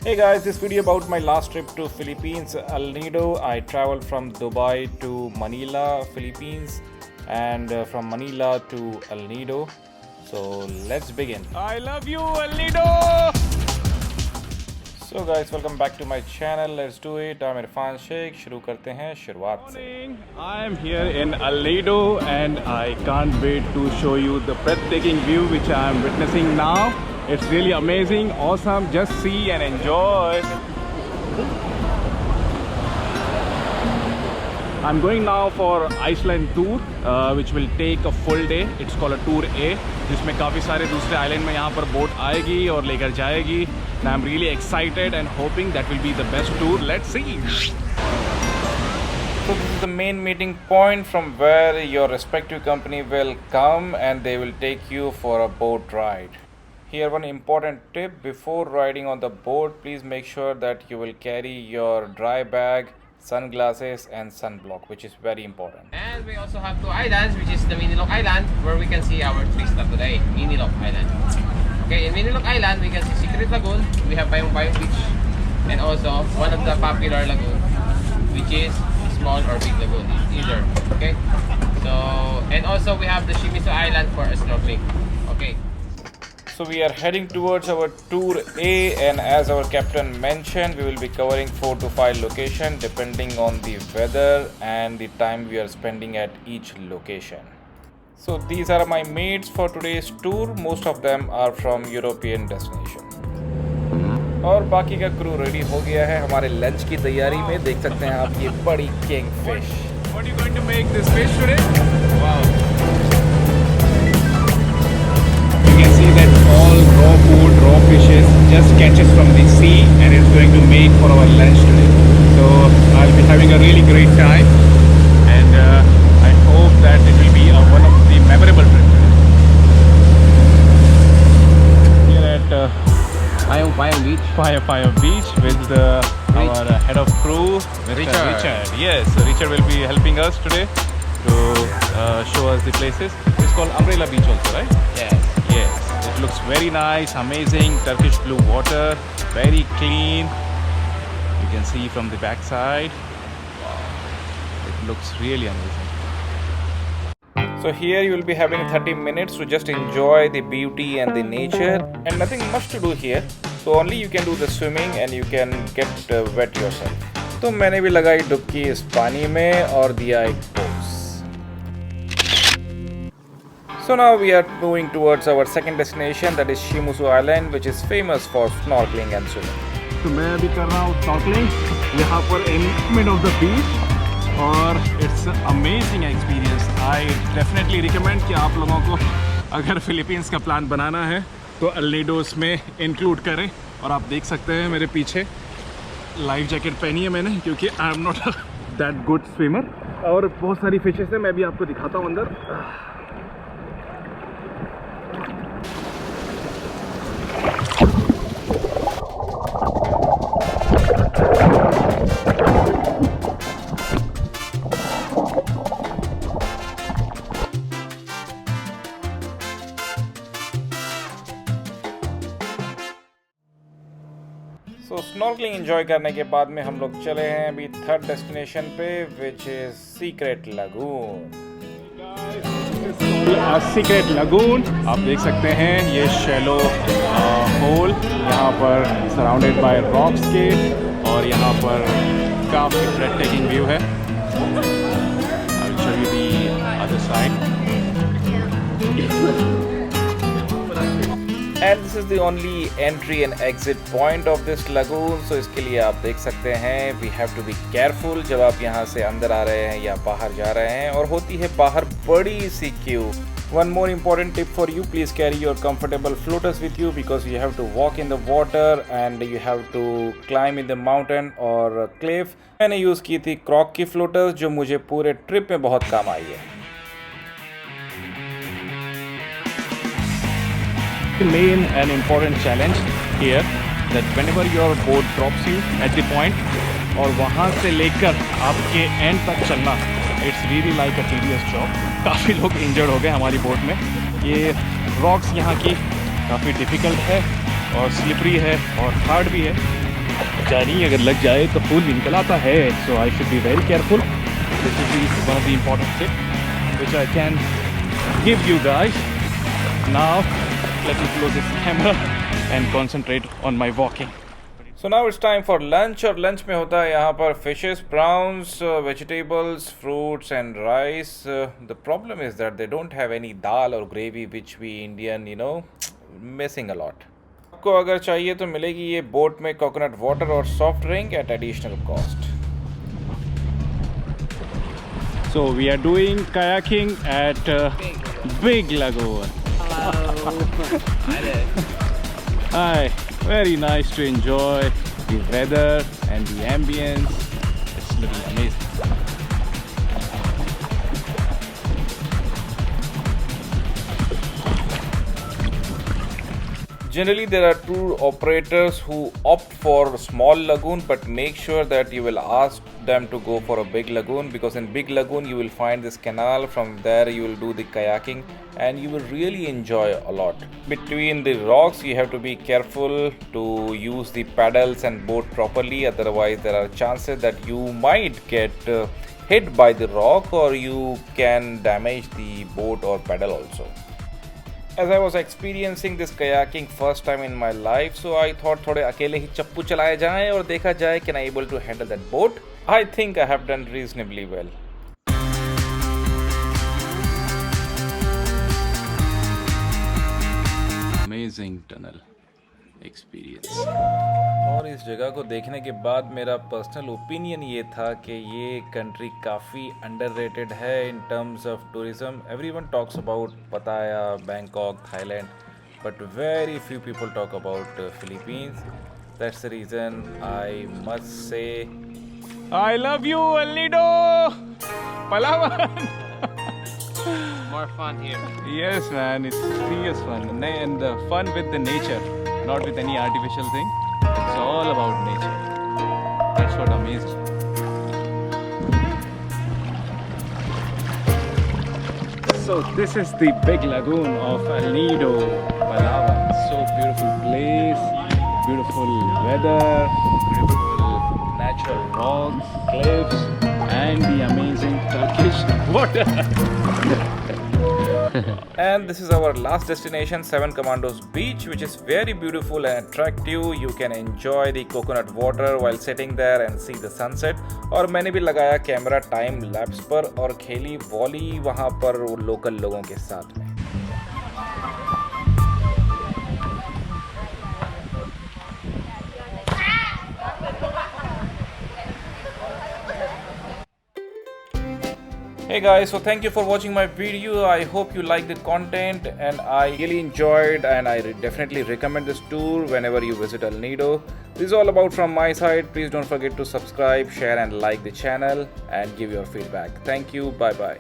Hey guys, this video about my last trip to Philippines, El Nido. I traveled from Dubai to Manila, Philippines, and from Manila to El Nido. So let's begin. I love you, El Nido! So guys, welcome back to my channel. Let's do it. I'm Irfan Sheikh. शुरू करते हैं शुरुआत से. I am here in El Nido and I can't wait to show you the breathtaking view which I am witnessing now. It's really amazing, awesome. Just see and enjoy. I'm going now for Iceland tour, which will take a full day. It's called a tour A, जिसमें काफ़ी सारे दूसरे island में यहाँ पर boat आएगी और लेकर जाएगी. And I'm really excited and hoping that will be the best tour. Let's see. So this is the main meeting point from where your respective company will come and they will take you for a boat ride. Here one important tip: before riding on the boat, please make sure that you will carry your dry bag, sunglasses and sunblock, which is very important. And we also have two islands, which is the Minilok Island, where we can see our three stop today, Minilok Island. Okay, in Minilok Island, we can see Secret Lagoon, we have Payong Payong Beach, and also one of the popular lagoon, which is small or big lagoon, either. Okay, so and also we have the Shimizu Island for snorkeling. Okay. So we are heading towards our tour A, and as our captain mentioned, we will be covering 4 to 5 locations depending on the weather and the time we are spending at each location. So these are my mates for today's tour. Most of them are from European destination. और बाकी का crew ready हो गया है हमारे lunch की तैयारी में. देख सकते हैं आप ये बड़ी king fish. What are you going to make this fish today? Wow. All raw food, raw fishes, just catches from the sea, and it's going to make for our lunch today. So I'll be having a really great time, and I hope that it will be one of the memorable trips here at Payong Beach. Payong Beach with our head of crew, Mr. Richard. Yes, so Richard will be helping us today to show us the places. It's called Umbrella Beach also, right? Yes. Yes. It looks very nice, amazing, Turkish blue water, very clean. You can see from the back side. Wow. It looks really amazing. So here you will be having 30 minutes to just enjoy the beauty and the nature, and nothing much to do here. So only you can do the swimming and you can get wet yourself. तो मैंने भी लगाई डुबकी इस पानी में और दिया एक pose. So now we are moving towards our second destination, that is Shimizu Island, which is famous for snorkeling and swimming. तो मैं अभी कर रहा हूँ snorkeling यहाँ पर in mid of the beach, और it's amazing experience. I definitely recommend कि आप लोगों को अगर फिलीपींस का प्लान बनाना है तो एल निडोस में इंक्लूड करें. और आप देख सकते हैं मेरे पीछे लाइफ जैकेट पहनी है मैंने, क्योंकि I am not that good swimmer. और बहुत सारी फिशेस हैं, मैं भी आपको दिखाता हूँ अंदर. So स्नॉर्कलिंग एंजॉय करने के बाद में हम लोग चले हैं अभी थर्ड डेस्टिनेशन पे, which is secret lagoon. Secret lagoon आप देख सकते हैं, ये शैलो होल यहाँ पर सराउंडेड बाय रॉक्स के, और यहाँ पर काफ़ी ब्रेथटेकिंग व्यू है. I will show you the other side. And this is the only entry and exit point of this lagoon. So इसके लिए आप देख सकते हैं we have to be careful जब आप यहाँ से अंदर आ रहे हैं या बाहर जा रहे हैं, और होती है बाहर बड़ी सी queue. One more important tip for you: please carry your comfortable floaters with you, because you have to walk in the water and you have to climb in the mountain or cliff. मैंने use की थी क्रॉक की floaters, जो मुझे पूरे trip में बहुत काम आई है. The main and important challenge here that whenever your boat drops you at the point, और वहाँ से लेकर आपके एंड तक चलना, it's really like a tedious job. काफ़ी लोग इंजर्ड हो गए हमारी बोट में. ये रॉक्स यहाँ की काफ़ी डिफ़िकल्ट है, और स्लिपरी है और हार्ड भी है, जानी अगर लग जाए तो खून भी निकल आता है, so I should be very careful. This is one of the important tip which I can give you guys. Now let me close this camera and concentrate on my walking. So now it's time for lunch. और lunch में होता है यहाँ पर fishes, prawns, vegetables, fruits and rice. The problem is that they don't have any dal or gravy which we Indian, missing a lot. आपको अगर चाहिए तो मिलेगी ये बोट में coconut water और soft drink at additional cost. So we are doing kayaking at Big Lagoon. Hi. Very nice to enjoy the weather and the ambience. It's looking amazing. Generally, there are tour operators who opt for small lagoon, but make sure that you will ask them to go for a big lagoon, because in big lagoon you will find this canal. From there you will do the kayaking and you will really enjoy a lot. Between the rocks you have to be careful to use the paddles and boat properly, otherwise there are chances that you might get hit by the rock or you can damage the boat or paddle also. As I was experiencing this kayaking first time in my life, so I thought थोड़े अकेले ही चप्पू चलाए जाएं और देखा जाए can I able to handle that boat. I think I have done reasonably well. Amazing tunnel experience. और इस जगह को देखने के बाद मेरा पर्सनल ओपिनियन ये था कि ये कंट्री काफ़ी अंडररेटेड है in terms of tourism. Everyone talks about Pattaya, Bangkok, Thailand, but very few people talk about Philippines. That's the reason I must say I love you El Nido, Palawan. More fun here. Yes man, it's serious fun and the fun with the nature, not with any artificial thing. It's all about nature. That's what amazes me. So this is the big lagoon of El Nido, Palawan. So beautiful place, beautiful weather, beautiful natural rocks, cliffs, and the amazing Turkish water. And this is our last destination, Seven Commandos Beach, which is very beautiful and attractive. You can enjoy the coconut water while sitting there and see the sunset. और मैंने भी लगाया camera time lapse पर और खेली volley वहाँ पर local लोगों के साथ में. Hey guys, so thank you for watching my video. I hope you like the content and I really enjoyed, and I definitely recommend this tour whenever you visit El Nido. This is all about from my side. Please don't forget to subscribe, share and like the channel and give your feedback. Thank you. Bye bye.